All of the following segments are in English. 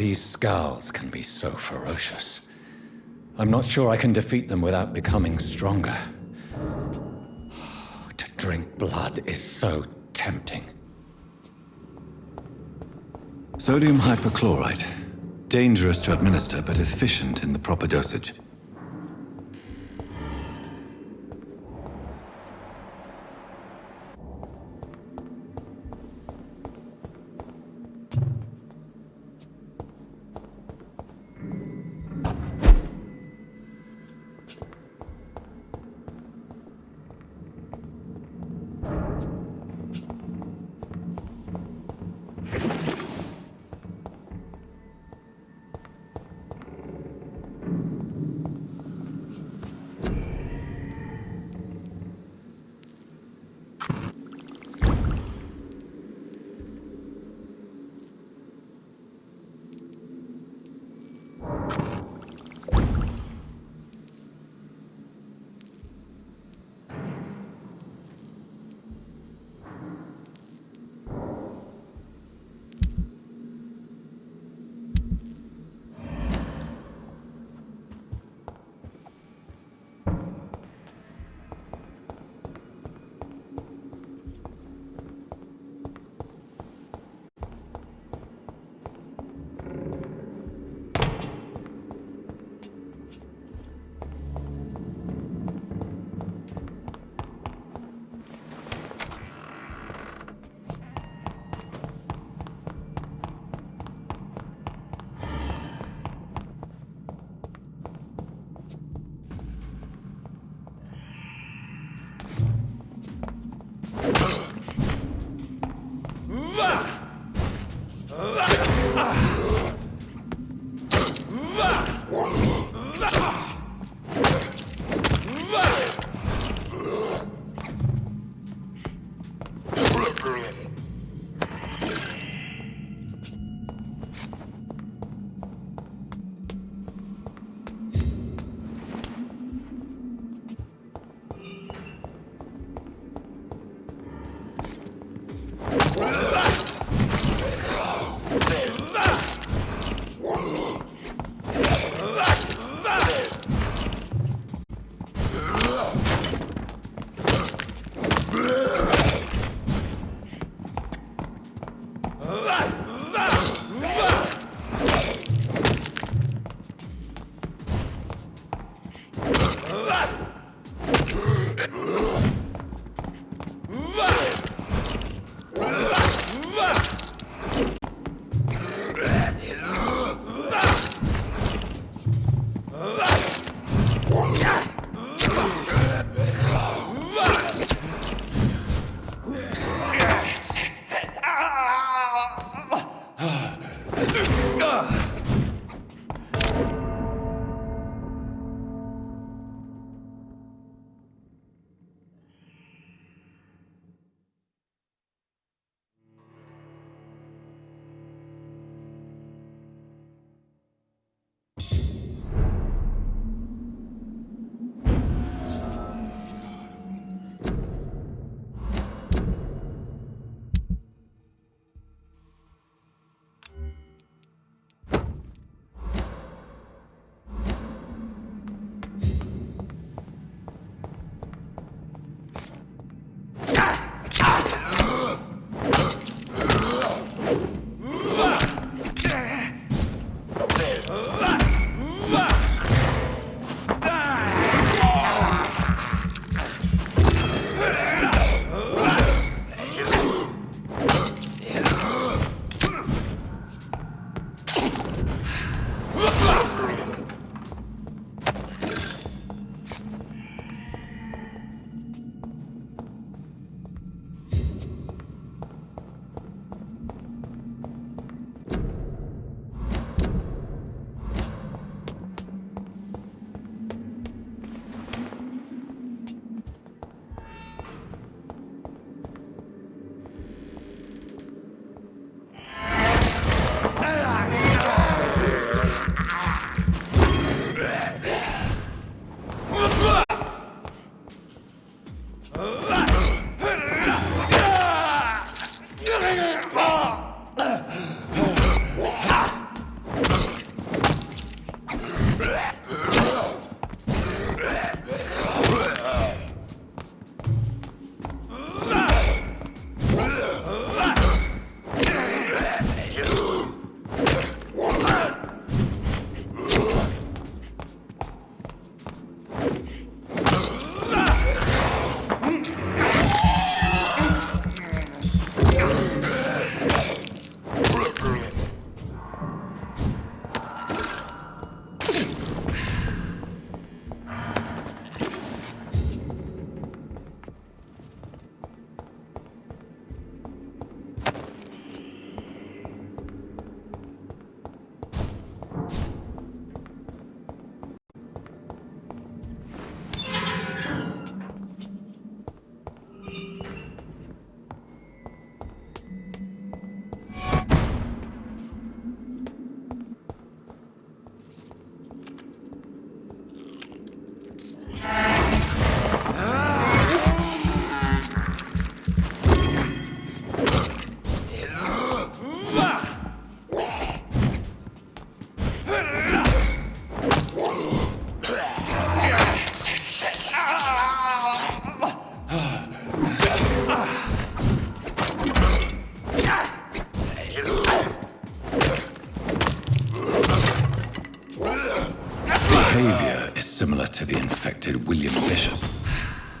These scowls can be so ferocious. I'm not sure I can defeat them without becoming stronger. To drink blood is so tempting. Sodium hypochlorite. Dangerous to administer, but efficient in the proper dosage.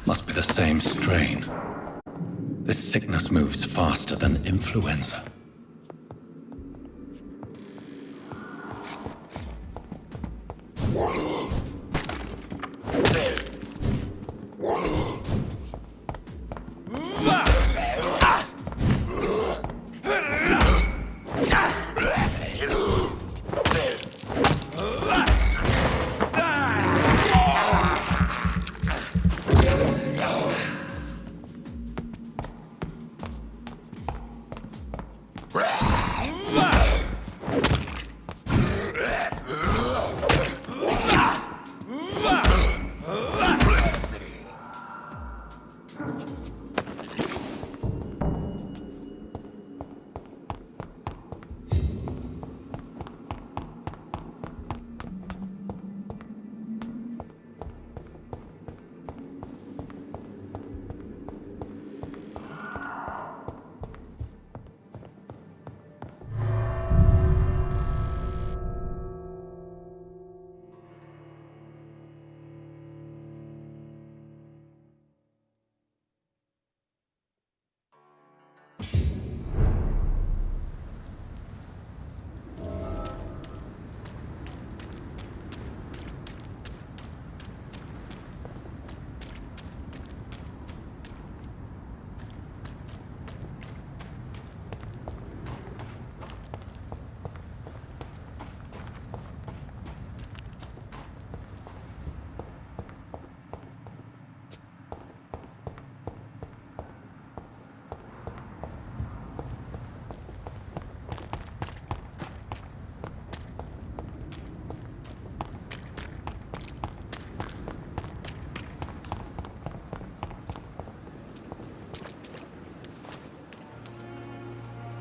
Must be the same strain. This sickness moves faster than influenza.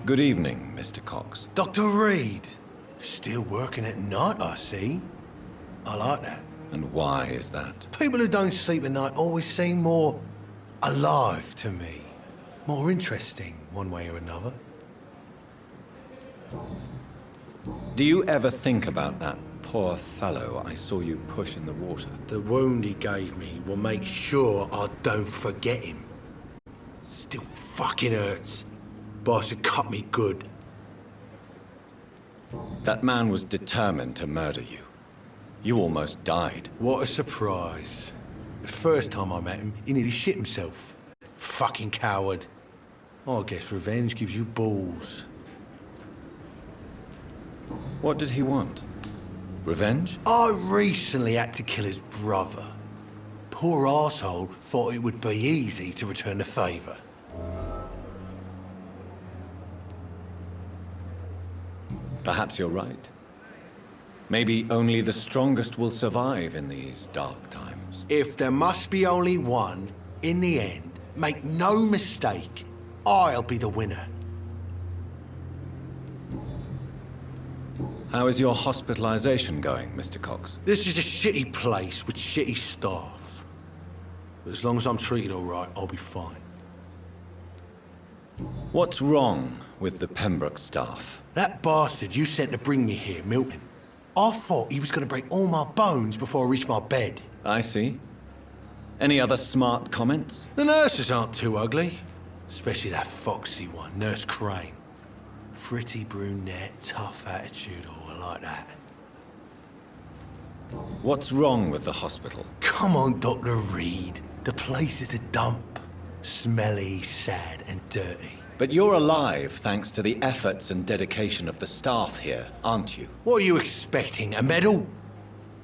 Good evening, Mr. Cox. Dr. Reed. Still working at night, I see. I like that. And why is that? People who don't sleep at night always seem more alive to me. More interesting, one way or another. Do you ever think about that poor fellow I saw you push in the water? The wound he gave me will make sure I don't forget him. Still fucking hurts. Boss had cut me good. That man was determined to murder you. You almost died. What a surprise. The first time I met him, he nearly shit himself. Fucking coward. I guess revenge gives you balls. What did he want? Revenge? I recently had to kill his brother. Poor arsehole thought it would be easy to return the favour. Perhaps you're right. Maybe only the strongest will survive in these dark times. If there must be only one, in the end, make no mistake, I'll be the winner. How is your hospitalization going, Mr. Cox? This is a shitty place with shitty staff. But as long as I'm treated all right, I'll be fine. What's wrong with the Pembroke staff? That bastard you sent to bring me here, Milton. I thought he was going to break all my bones before I reached my bed. I see. Any other smart comments? The nurses aren't too ugly. Especially that foxy one, Nurse Crane. Pretty brunette, tough attitude, oh, I like that. What's wrong with the hospital? Come on, Dr. Reed. The place is a dump. Smelly, sad, and dirty. But you're alive thanks to the efforts and dedication of the staff here, aren't you? What are you expecting, a medal?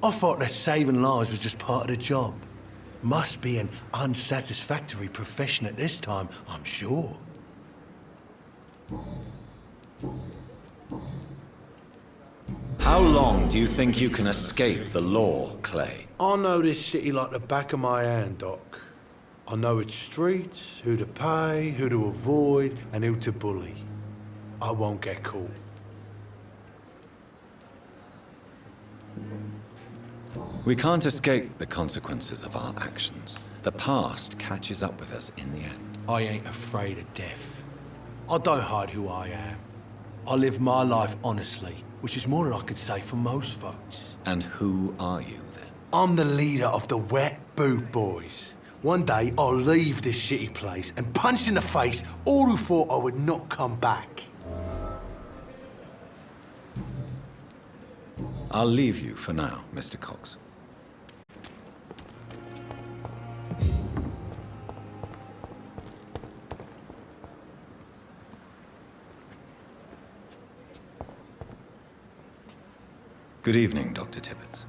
I thought that saving lives was just part of the job. Must be an unsatisfactory profession at this time, I'm sure. How long do you think you can escape the law, Clay? I know this city like the back of my hand, Doc. I know its streets, who to pay, who to avoid, and who to bully. I won't get caught. We can't escape the consequences of our actions. The past catches up with us in the end. I ain't afraid of death. I don't hide who I am. I live my life honestly, which is more than I could say for most folks. And who are you, then? I'm the leader of the Wet Boot Boys. One day, I'll leave this shitty place and punch in the face all who thought I would not come back. I'll leave you for now, Mr. Cox. Good evening, Dr. Tippett.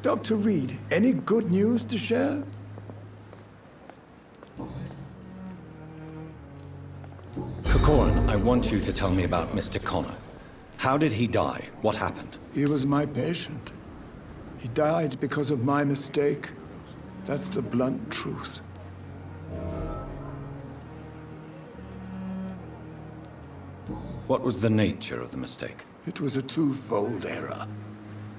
Dr. Reed, any good news to share? Corcoran, I want you to tell me about Mr. Connor. How did he die? What happened? He was my patient. He died because of my mistake. That's the blunt truth. What was the nature of the mistake? It was a twofold error.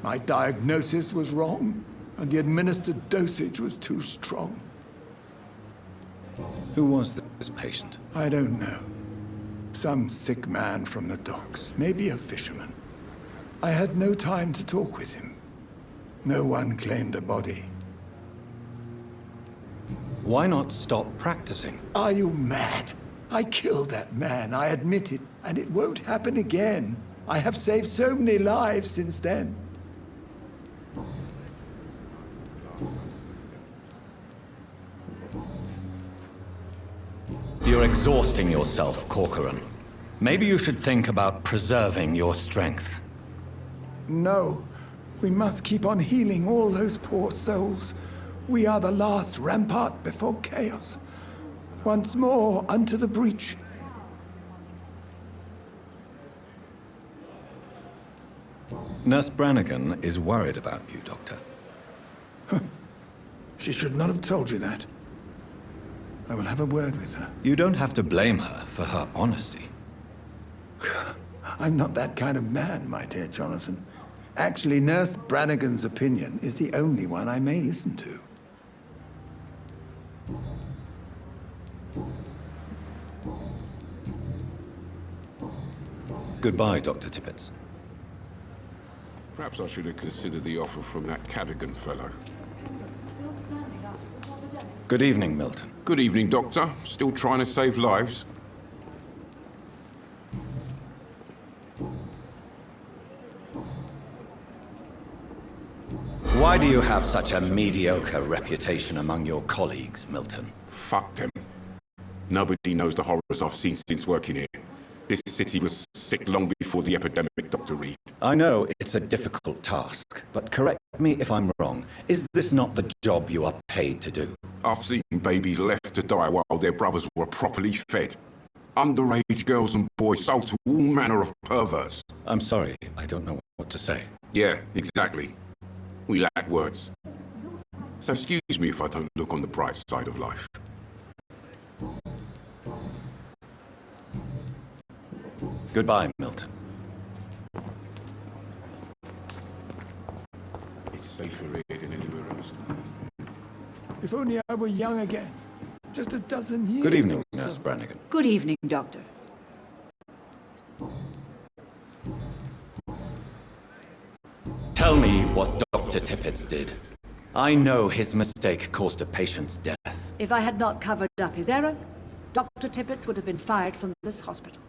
My diagnosis was wrong, and the administered dosage was too strong. Who was this patient? I don't know. Some sick man from the docks, maybe a fisherman. I had no time to talk with him. No one claimed a body. Why not stop practicing? Are you mad? I killed that man, I admit it, and it won't happen again. I have saved so many lives since then. You're exhausting yourself, Corcoran. Maybe you should think about preserving your strength. No, we must keep on healing all those poor souls. We are the last rampart before chaos. Once more, unto the breach. Nurse Brannigan is worried about you, Doctor. She should not have told you that. I will have a word with her. You don't have to blame her for her honesty. I'm not that kind of man, my dear Jonathan. Actually, Nurse Brannigan's opinion is the only one I may listen to. Goodbye, Dr. Tippett. Perhaps I should have considered the offer from that Cadogan fellow. Good evening, Milton. Good evening, Doctor. Still trying to save lives? Why do you have such a mediocre reputation among your colleagues, Milton? Fuck them. Nobody knows the horrors I've seen since working here. This city was sick long before the epidemic, Dr. Reed. I know it's a difficult task, but correct me if I'm wrong. Is this not the job you are paid to do? I've seen babies left to die while their brothers were properly fed. Underage girls and boys sold to all manner of perverts. I'm sorry, I don't know what to say. Yeah, exactly. We lack words. So excuse me if I don't look on the bright side of life. Goodbye, Milton. It's safer here than anywhere else. If only I were young again. Just a dozen years. Good evening, or so. Nurse Brannigan. Good evening, Doctor. Tell me what Dr. Tippett did. I know his mistake caused a patient's death. If I had not covered up his error, Dr. Tippett would have been fired from this hospital.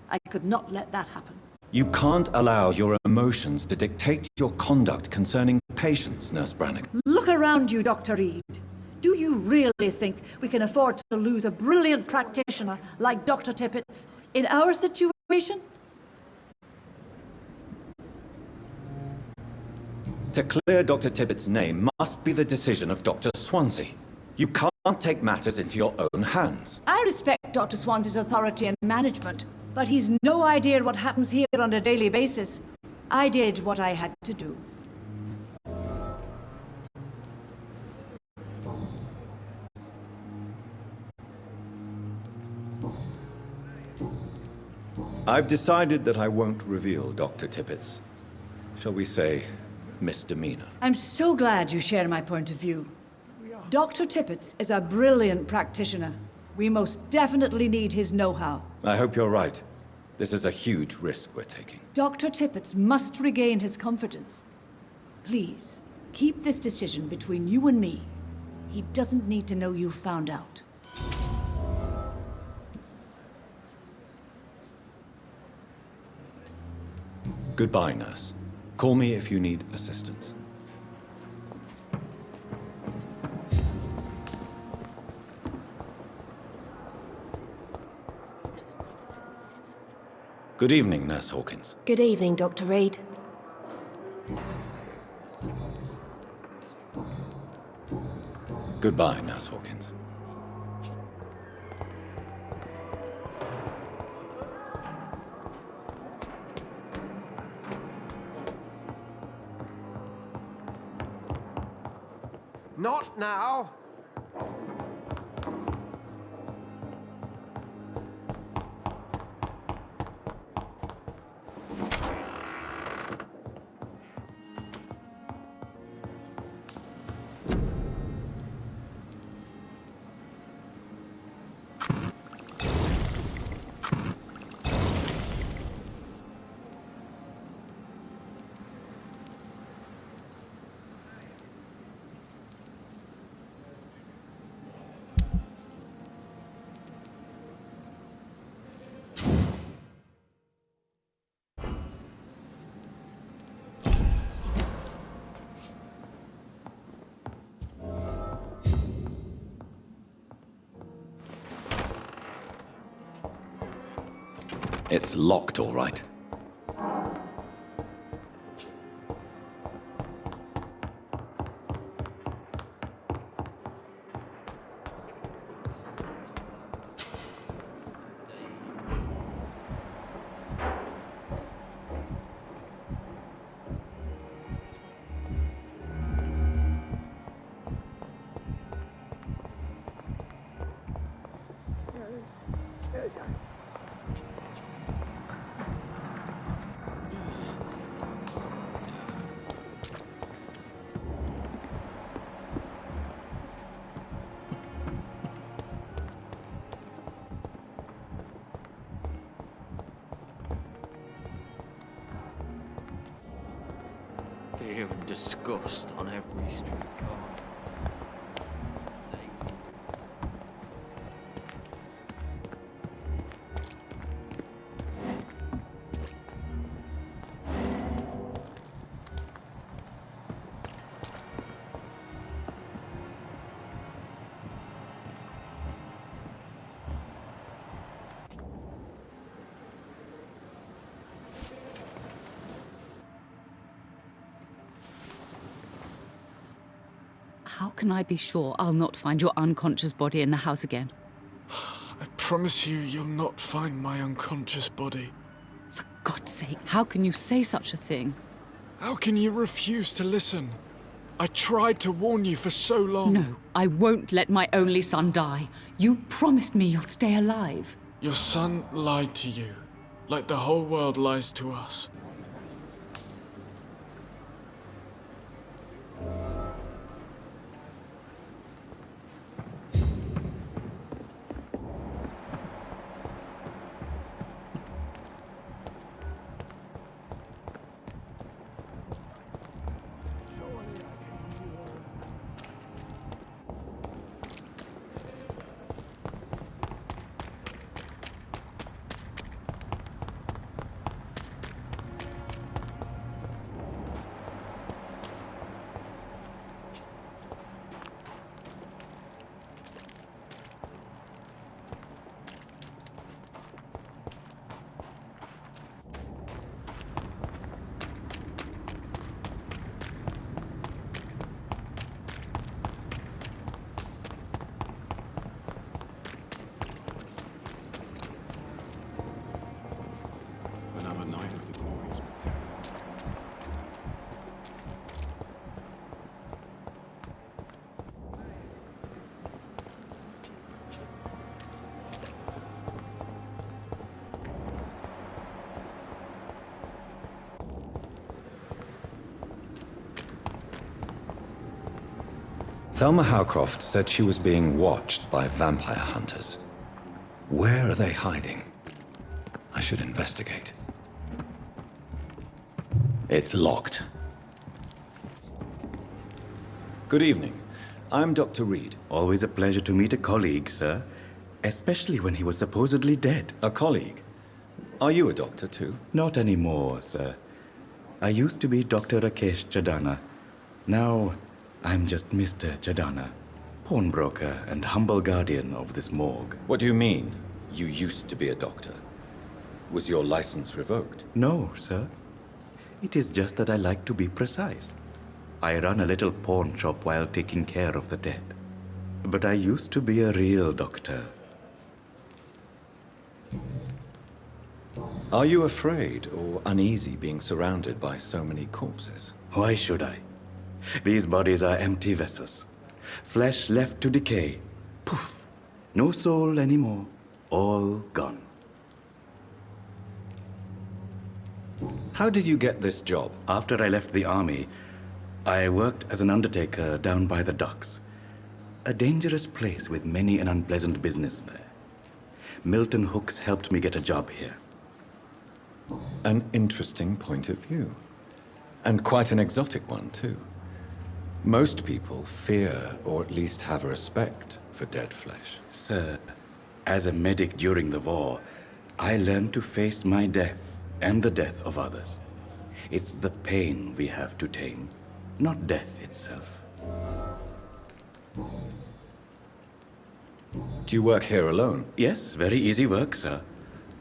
I could not let that happen. You can't allow your emotions to dictate your conduct concerning patients, Nurse Brannigan. Look around you, Dr. Reed. Do you really think we can afford to lose a brilliant practitioner like Dr. Tippett in our situation? To clear Dr. Tippett's name must be the decision of Dr. Swansea. You can't take matters into your own hands. I respect Dr. Swansea's authority and management, but he's no idea what happens here on a daily basis. I did what I had to do. I've decided that I won't reveal Dr. Tippett's, shall we say, misdemeanor. I'm so glad you share my point of view. Dr. Tippett is a brilliant practitioner. We most definitely need his know-how. I hope you're right. This is a huge risk we're taking. Dr. Tippett must regain his confidence. Please, keep this decision between you and me. He doesn't need to know you found out. Goodbye, nurse. Call me if you need assistance. Good evening, Nurse Hawkins. Good evening, Dr. Reed. Goodbye, Nurse Hawkins. Not now! It's locked, all right. Fear and disgust on every streetcar. How can I be sure I'll not find your unconscious body in the house again? I promise you, you'll not find my unconscious body. For God's sake, how can you say such a thing? How can you refuse to listen? I tried to warn you for so long. No, I won't let my only son die. You promised me you'll stay alive. Your son lied to you, like the whole world lies to us. Another night of the glorious. Thelma Howcroft said she was being watched by vampire hunters. Where are they hiding? I should investigate. It's locked. Good evening. I'm Dr. Reed. Always a pleasure to meet a colleague, sir. Especially when he was supposedly dead. A colleague? Are you a doctor too? Not anymore, sir. I used to be Dr. Rakesh Chadana. Now, I'm just Mr. Chadana, pawnbroker and humble guardian of this morgue. What do you mean, you used to be a doctor? Was your license revoked? No, sir. It is just that I like to be precise. I run a little pawn shop while taking care of the dead. But I used to be a real doctor. Are you afraid or uneasy being surrounded by so many corpses? Why should I? These bodies are empty vessels. Flesh left to decay. Poof! No soul anymore. All gone. How did you get this job? After I left the army, I worked as an undertaker down by the docks. A dangerous place with many an unpleasant business there. Milton Hooks helped me get a job here. An interesting point of view. And quite an exotic one, too. Most people fear, or at least have a respect, for dead flesh. Sir, as a medic during the war, I learned to face my death and the death of others. It's the pain we have to tame, not death itself. Do you work here alone? Yes, very easy work, sir.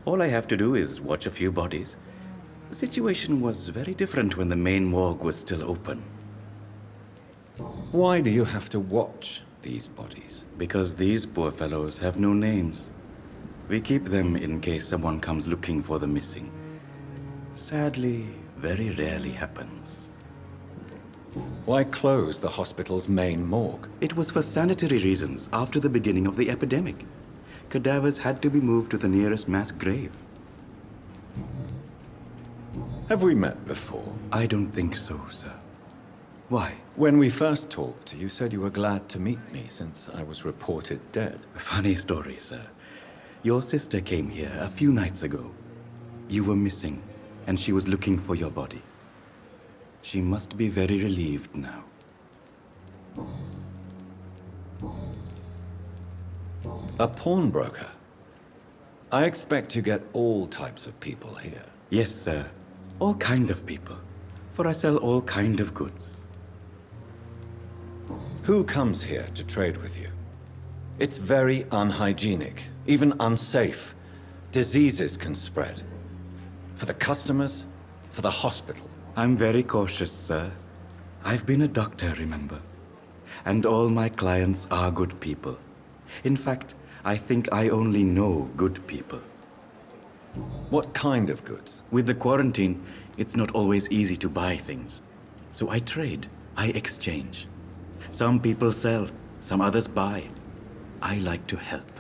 All I have to do is watch a few bodies. The situation was very different when the main morgue was still open. Why do you have to watch these bodies? Because these poor fellows have no names. We keep them in case someone comes looking for the missing. Sadly, very rarely happens. Why close the hospital's main morgue? It was for sanitary reasons after the beginning of the epidemic. Cadavers had to be moved to the nearest mass grave. Have we met before? I don't think so, sir. Why? When we first talked, you said you were glad to meet me since I was reported dead. Funny story, sir. Your sister came here a few nights ago. You were missing, and she was looking for your body. She must be very relieved now. A pawnbroker? I expect you get all types of people here. Yes, sir. All kind of people. For I sell all kind of goods. Who comes here to trade with you? It's very unhygienic, even unsafe. Diseases can spread. For the customers, for the hospital. I'm very cautious, sir. I've been a doctor, remember? And all my clients are good people. In fact, I think I only know good people. What kind of goods? With the quarantine, it's not always easy to buy things. So I trade, I exchange. Some people sell, some others buy. I like to help.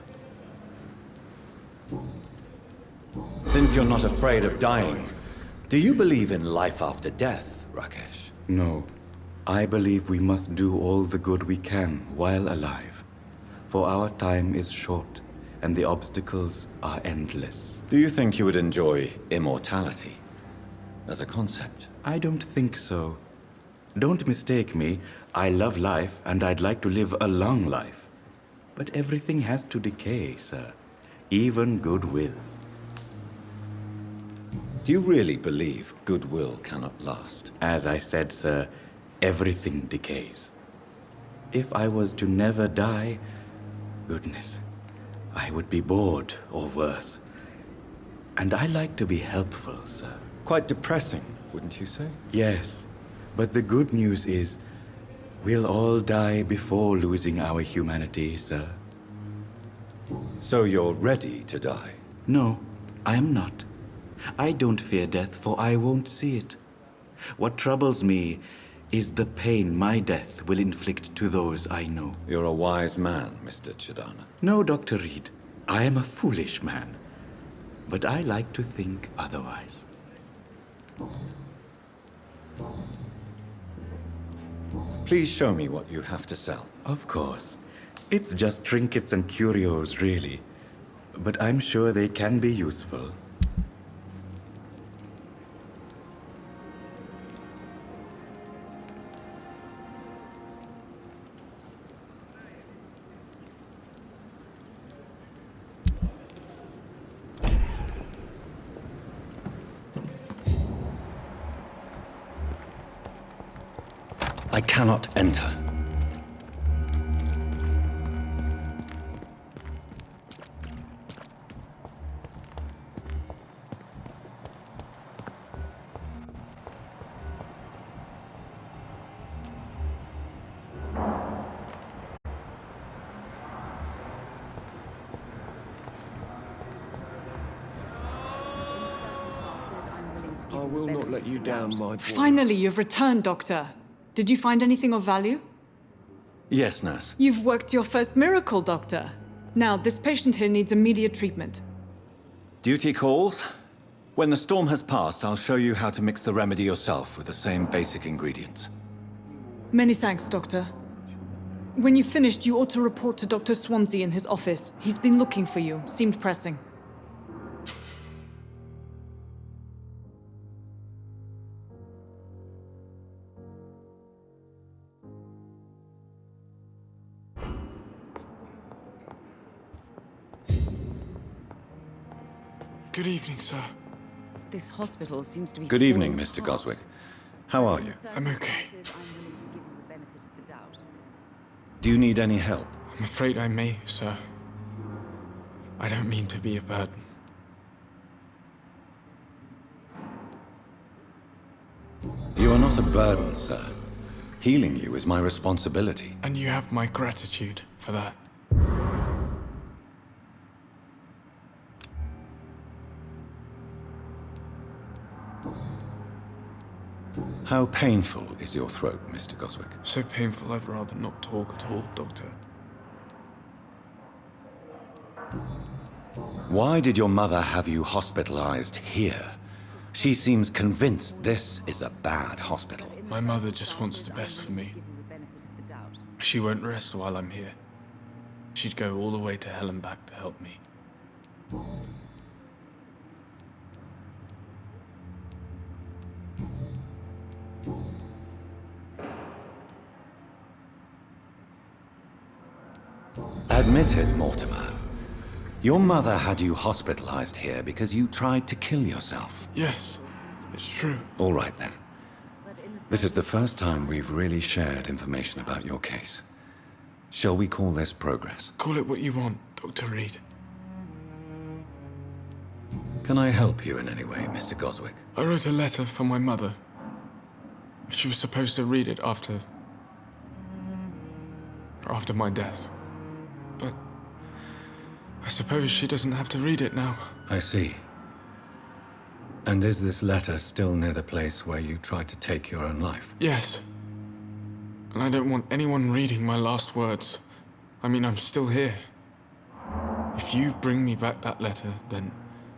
Since you're not afraid of dying, do you believe in life after death, Rakesh? No. I believe we must do all the good we can while alive. For our time is short, and the obstacles are endless. Do you think you would enjoy immortality as a concept? I don't think so. Don't mistake me. I love life, and I'd like to live a long life. But everything has to decay, sir. Even goodwill. Do you really believe goodwill cannot last? As I said, sir, everything decays. If I was to never die, goodness, I would be bored or worse. And I like to be helpful, sir. Quite depressing, wouldn't you say? Yes, but the good news is we'll all die before losing our humanity, sir. So you're ready to die? No, I am not. I don't fear death, for I won't see it. What troubles me is the pain my death will inflict to those I know. You're a wise man, Mr. Chadana. No, Dr. Reed. I am a foolish man. But I like to think otherwise. Please show me what you have to sell. Of course. It's just trinkets and curios, really. But I'm sure they can be useful. cannot enter. I will not let you down, my boy. Finally, you've returned, Doctor. Did you find anything of value? Yes, nurse. You've worked your first miracle, Doctor. Now, this patient here needs immediate treatment. Duty calls. When the storm has passed, I'll show you how to mix the remedy yourself with the same basic ingredients. Many thanks, Doctor. When you've finished, you ought to report to Dr. Swansea in his office. He's been looking for you. Seemed pressing. Good evening, sir. This hospital seems to be... Good evening, falling Mr. apart. Goswick. How are you? I'm okay. Do you need any help? I'm afraid I may, sir. I don't mean to be a burden. You are not a burden, sir. Healing you is my responsibility. And you have my gratitude for that. How painful is your throat, Mr. Goswick? So painful I'd rather not talk at all, Doctor. Why did your mother have you hospitalized here? She seems convinced this is a bad hospital. My mother just wants the best for me. She won't rest while I'm here. She'd go all the way to hell and back to help me. Admit it, Mortimer. Your mother had you hospitalized here because you tried to kill yourself. Yes, it's true. All right, then. This is the first time we've really shared information about your case. Shall we call this progress? Call it what you want, Dr. Reed. Can I help you in any way, Mr. Goswick? I wrote a letter for my mother. She was supposed to read it after my death. But I suppose she doesn't have to read it now. I see. And is this letter still near the place where you tried to take your own life? Yes. And I don't want anyone reading my last words. I mean, I'm still here. If you bring me back that letter, then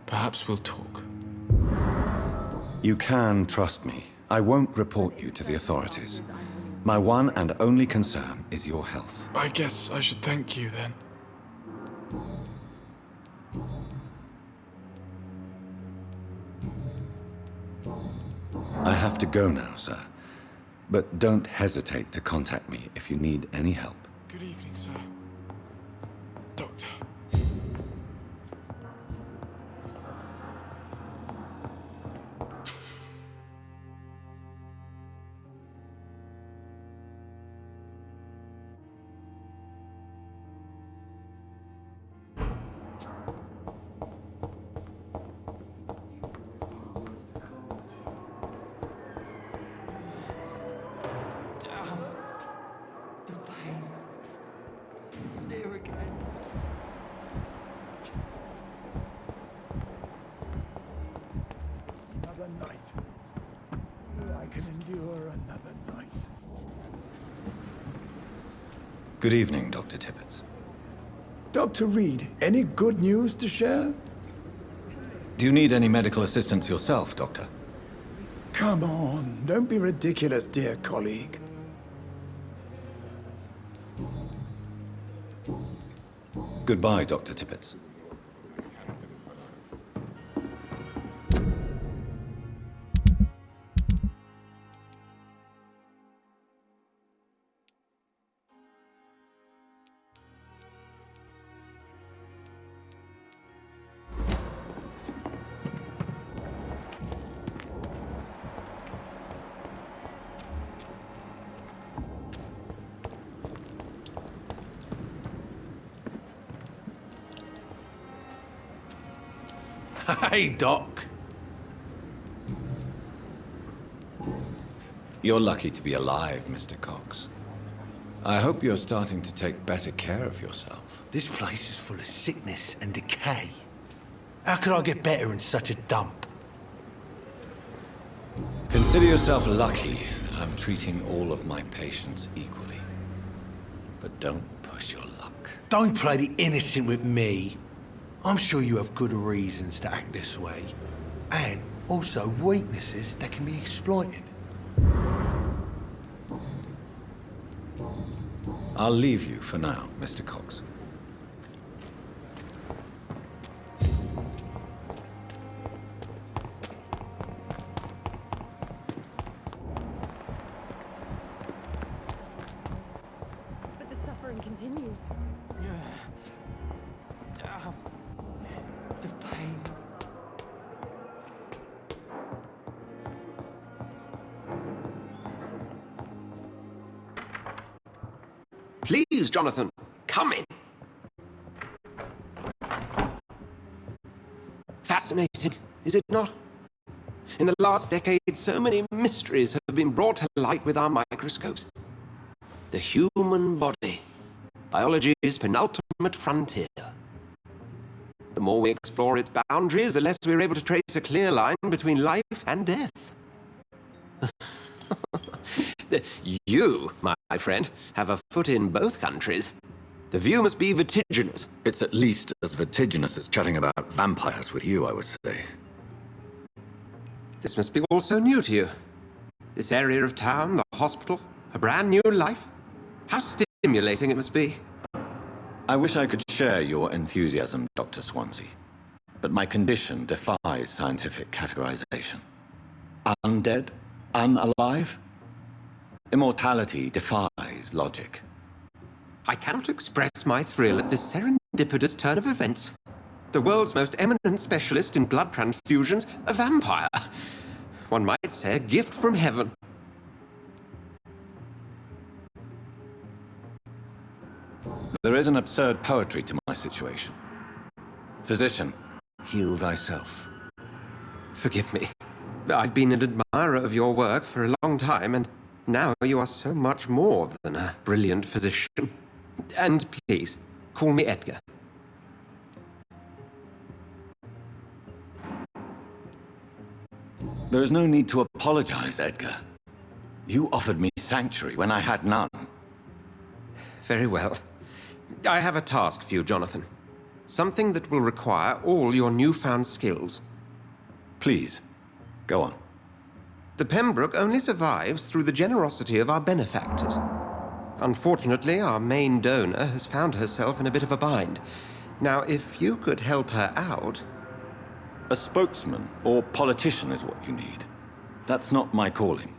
perhaps we'll talk. You can trust me. I won't report you to the authorities. My one and only concern is your health. I guess I should thank you then. I have to go now, sir. But don't hesitate to contact me if you need any help. Good evening, sir. Doctor. Another night. I can endure another night. Good evening, Dr. Tippett. Dr. Reed, any good news to share? Do you need any medical assistance yourself, Doctor? Come on, don't be ridiculous, dear colleague. Goodbye, Dr. Tippett. Hey, Doc. You're lucky to be alive, Mr. Cox. I hope you're starting to take better care of yourself. This place is full of sickness and decay. How could I get better in such a dump? Consider yourself lucky that I'm treating all of my patients equally. But don't push your luck. Don't play the innocent with me. I'm sure you have good reasons to act this way. And also weaknesses that can be exploited. I'll leave you for now, Mr. Cox. But the suffering continues. The pain. Please, Jonathan, come in. Fascinating, is it not? In the last decade, so many mysteries have been brought to light with our microscopes. The human body, biology's penultimate frontier. The more we explore its boundaries, the less we're able to trace a clear line between life and death. You, my friend, have a foot in both countries. The view must be vertiginous. It's at least as vertiginous as chatting about vampires with you, I would say. This must be all so new to you. This area of town, the hospital, a brand new life. How stimulating it must be. I wish I could share your enthusiasm, Dr. Swansea. But my condition defies scientific categorization. Undead? Unalive? Immortality defies logic. I cannot express my thrill at this serendipitous turn of events. The world's most eminent specialist in blood transfusions, a vampire. One might say a gift from heaven. There is an absurd poetry to my situation. Physician, heal thyself. Forgive me. I've been an admirer of your work for a long time, and now you are so much more than a brilliant physician. And please, call me Edgar. There is no need to apologize, Edgar. You offered me sanctuary when I had none. Very well. I have a task for you, Jonathan. Something that will require all your newfound skills. Please, go on. The Pembroke only survives through the generosity of our benefactors. Unfortunately, our main donor has found herself in a bit of a bind. Now, if you could help her out... A spokesman or politician is what you need. That's not my calling.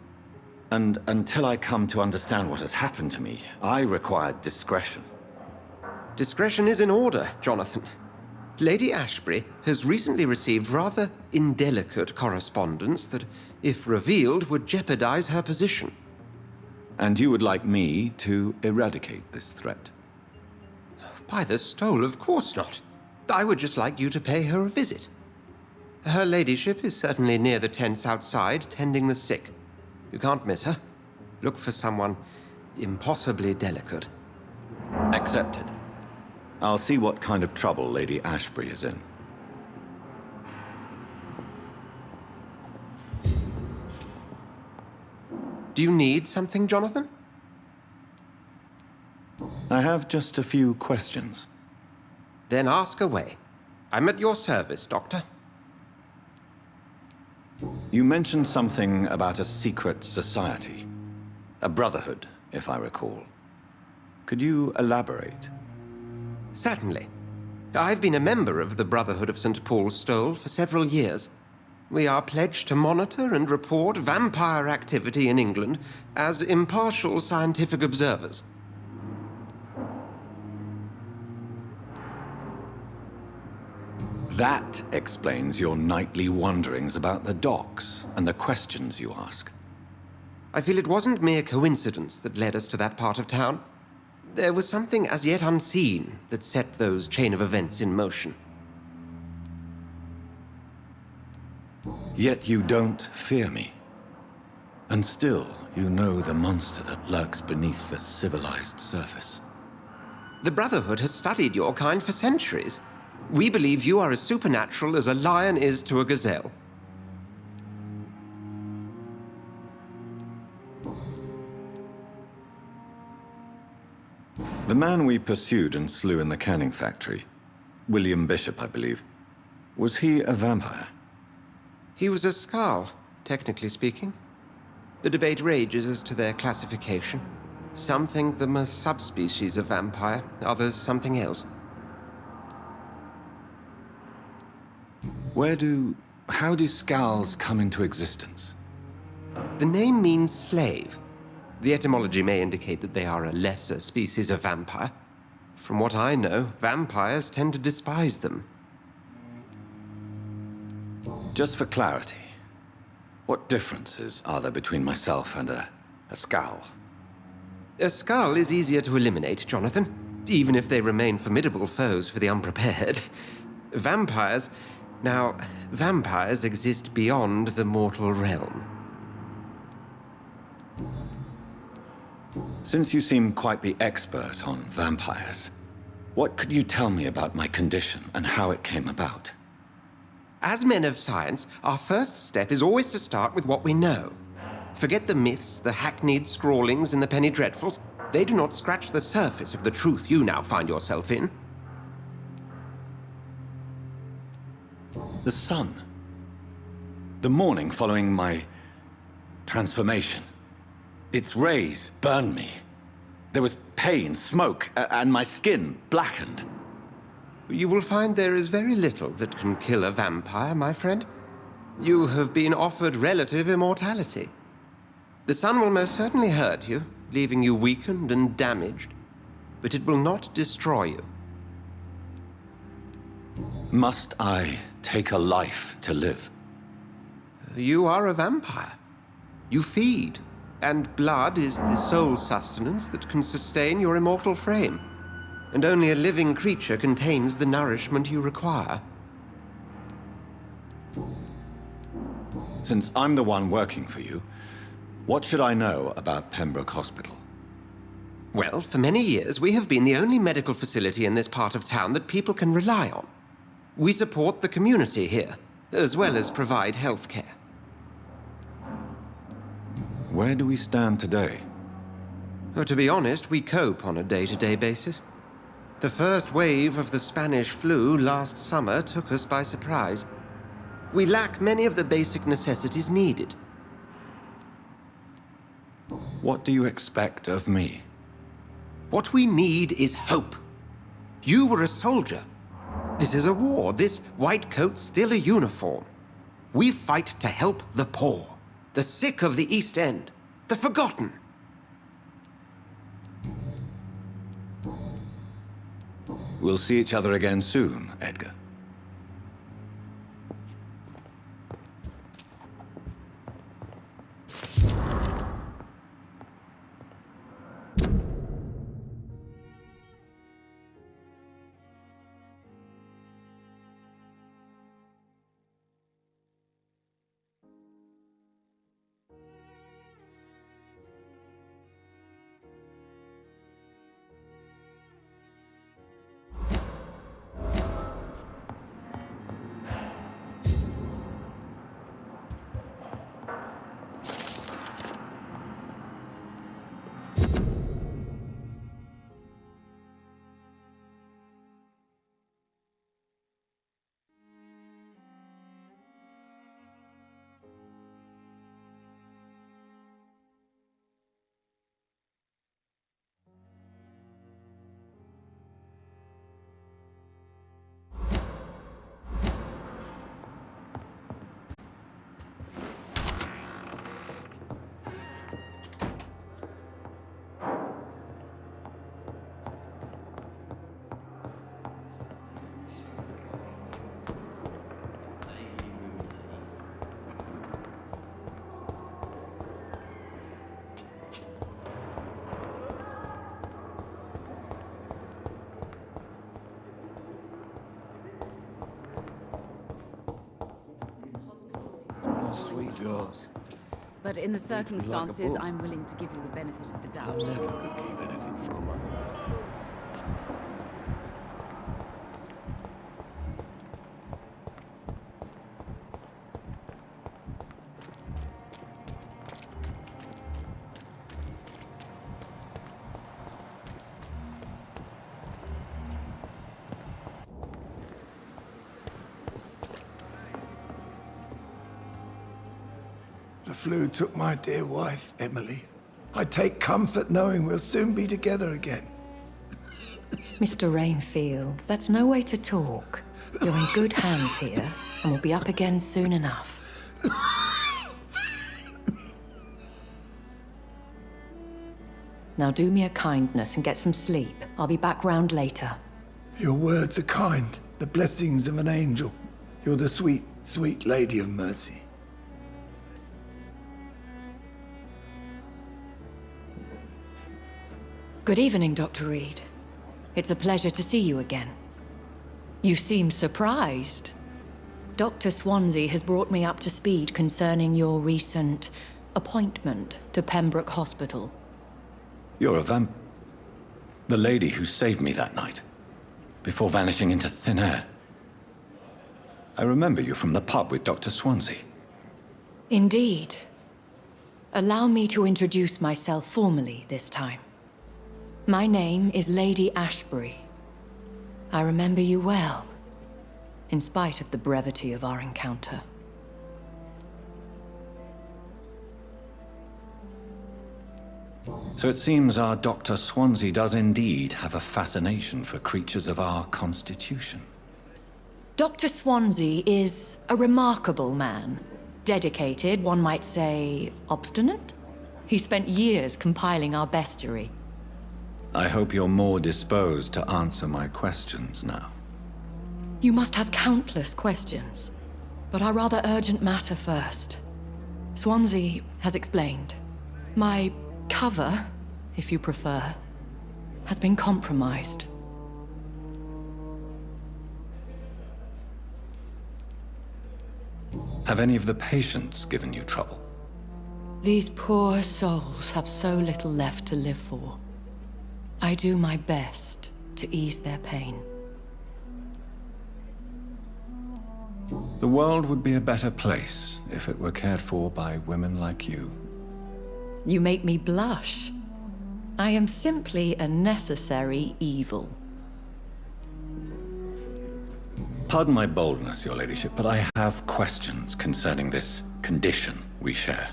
And until I come to understand what has happened to me, I require discretion. Discretion is in order, Jonathan. Lady Ashbury has recently received rather indelicate correspondence that, if revealed, would jeopardize her position. And you would like me to eradicate this threat? By the stole, of course not. I would just like you to pay her a visit. Her ladyship is certainly near the tents outside, tending the sick. You can't miss her. Look for someone impossibly delicate. Accepted. I'll see what kind of trouble Lady Ashbury is in. Do you need something, Jonathan? I have just a few questions. Then ask away. I'm at your service, Doctor. You mentioned something about a secret society. A brotherhood, if I recall. Could you elaborate? Certainly. I've been a member of the Brotherhood of St. Paul's Stole for several years. We are pledged to monitor and report vampire activity in England as impartial scientific observers. That explains your nightly wanderings about the docks and the questions you ask. I feel it wasn't mere coincidence that led us to that part of town. There was something as yet unseen that set those chain of events in motion. Yet you don't fear me. And still, you know the monster that lurks beneath the civilized surface. The Brotherhood has studied your kind for centuries. We believe you are as supernatural as a lion is to a gazelle. The man we pursued and slew in the canning factory, William Bishop, I believe, was he a vampire? He was a Skald, technically speaking. The debate rages as to their classification. Some think them a subspecies of vampire, others something else. How do Skalds come into existence? The name means slave. The etymology may indicate that they are a lesser species of vampire. From what I know, vampires tend to despise them. Just for clarity, what differences are there between myself and a Skald? A Skald is easier to eliminate, Jonathan, even if they remain formidable foes for the unprepared. Vampires... Now, vampires exist beyond the mortal realm. Since you seem quite the expert on vampires, what could you tell me about my condition and how it came about? As men of science, our first step is always to start with what we know. Forget the myths, the hackneyed scrawlings, and the penny dreadfuls. They do not scratch the surface of the truth you now find yourself in. The sun. The morning following my transformation. Its rays burned me. There was pain, smoke, and my skin blackened. You will find there is very little that can kill a vampire, my friend. You have been offered relative immortality. The sun will most certainly hurt you, leaving you weakened and damaged, but it will not destroy you. Must I take a life to live? You are a vampire. You feed, and blood is the sole sustenance that can sustain your immortal frame. And only a living creature contains the nourishment you require. Since I'm the one working for you, what should I know about Pembroke Hospital? Well, for many years, we have been the only medical facility in this part of town that people can rely on. We support the community here, as well as provide health care. Where do we stand today? Oh, to be honest, we cope on a day-to-day basis. The first wave of the Spanish flu last summer took us by surprise. We lack many of the basic necessities needed. What do you expect of me? What we need is hope. You were a soldier. This is a war. This white coat's still a uniform. We fight to help the poor, the sick of the East End, the forgotten. We'll see each other again soon, Edgar. sweet girls. But in the like a circumstances, book. I'm willing to give you the benefit of the doubt. Never could keep anything from her. The flu took my dear wife, Emily. I take comfort knowing we'll soon be together again. Mr. Rainfield, that's no way to talk. You're in good hands here, and we'll be up again soon enough. Now do me a kindness and get some sleep. I'll be back round later. Your words are kind, the blessings of an angel. You're the sweet, sweet Lady of Mercy. Good evening, Dr. Reed. It's a pleasure to see you again. You seem surprised. Dr. Swansea has brought me up to speed concerning your recent appointment to Pembroke Hospital. You're a the lady who saved me that night, before vanishing into thin air. I remember you from the pub with Dr. Swansea. Indeed. Allow me to introduce myself formally this time. My name is Lady Ashbury. I remember you well, in spite of the brevity of our encounter. So it seems our Dr. Swansea does indeed have a fascination for creatures of our constitution. Dr. Swansea is a remarkable man. Dedicated, one might say, obstinate? He spent years compiling our bestiary. I hope you're more disposed to answer my questions now. You must have countless questions, but our rather urgent matter first. Swansea has explained. My cover, if you prefer, has been compromised. Have any of the patients given you trouble? These poor souls have so little left to live for. I do my best to ease their pain. The world would be a better place if it were cared for by women like you. You make me blush. I am simply a necessary evil. Pardon my boldness, your ladyship, but I have questions concerning this condition we share.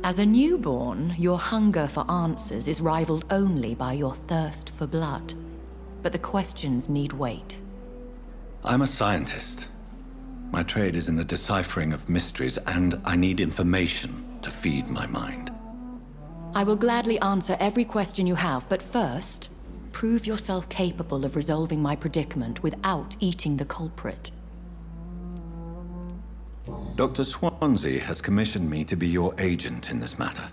As a newborn, your hunger for answers is rivaled only by your thirst for blood. But the questions need wait. I'm a scientist. My trade is in the deciphering of mysteries, and I need information to feed my mind. I will gladly answer every question you have, but first, prove yourself capable of resolving my predicament without eating the culprit. Dr. Swansea has commissioned me to be your agent in this matter.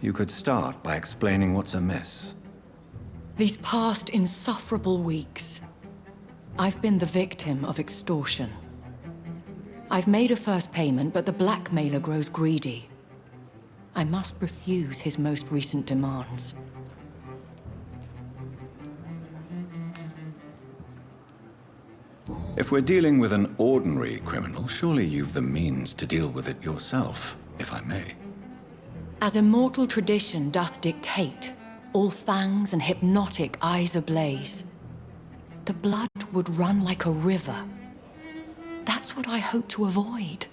You could start by explaining what's amiss. These past insufferable weeks, I've been the victim of extortion. I've made a first payment, but the blackmailer grows greedy. I must refuse his most recent demands. If we're dealing with an ordinary criminal, surely you've the means to deal with it yourself, if I may. As immortal tradition doth dictate, all fangs and hypnotic eyes ablaze, the blood would run like a river. That's what I hope to avoid.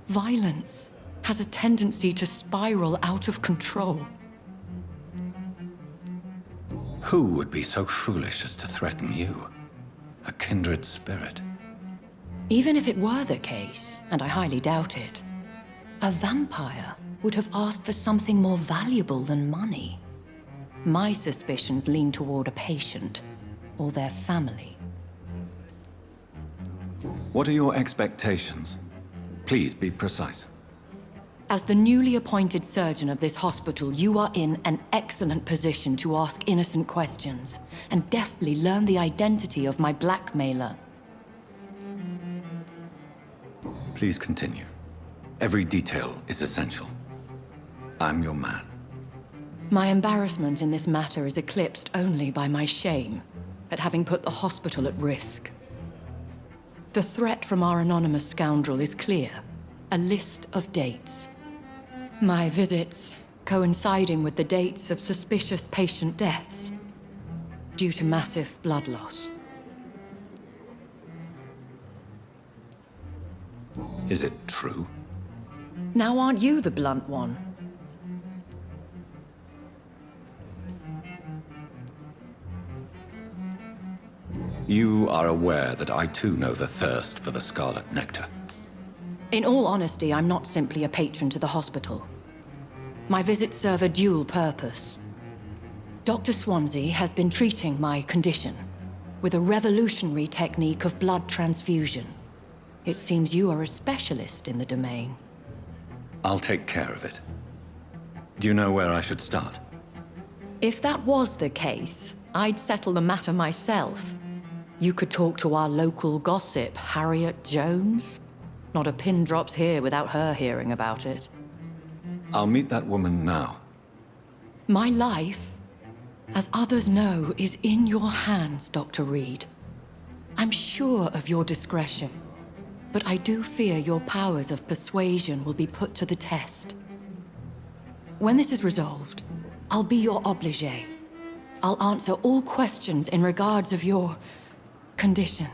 Violence has a tendency to spiral out of control. Who would be so foolish as to threaten you? A kindred spirit. Even if it were the case, and I highly doubt it, a vampire would have asked for something more valuable than money. My suspicions lean toward a patient or their family. What are your expectations? Please be precise. As the newly appointed surgeon of this hospital, you are in an excellent position to ask innocent questions and deftly learn the identity of my blackmailer. Please continue. Every detail is essential. I'm your man. My embarrassment in this matter is eclipsed only by my shame at having put the hospital at risk. The threat from our anonymous scoundrel is clear. A list of dates. My visits coinciding with the dates of suspicious patient deaths due to massive blood loss. Is it true? Now aren't you the blunt one? You are aware that I too know the thirst for the scarlet nectar. In all honesty, I'm not simply a patron to the hospital. My visits serve a dual purpose. Dr. Swansea has been treating my condition with a revolutionary technique of blood transfusion. It seems you are a specialist in the domain. I'll take care of it. Do you know where I should start? If that was the case, I'd settle the matter myself. You could talk to our local gossip, Harriet Jones. Not a pin drops here without her hearing about it. I'll meet that woman now. My life, as others know, is in your hands, Dr. Reed. I'm sure of your discretion, but I do fear your powers of persuasion will be put to the test. When this is resolved, I'll be your obligé. I'll answer all questions in regards of your condition.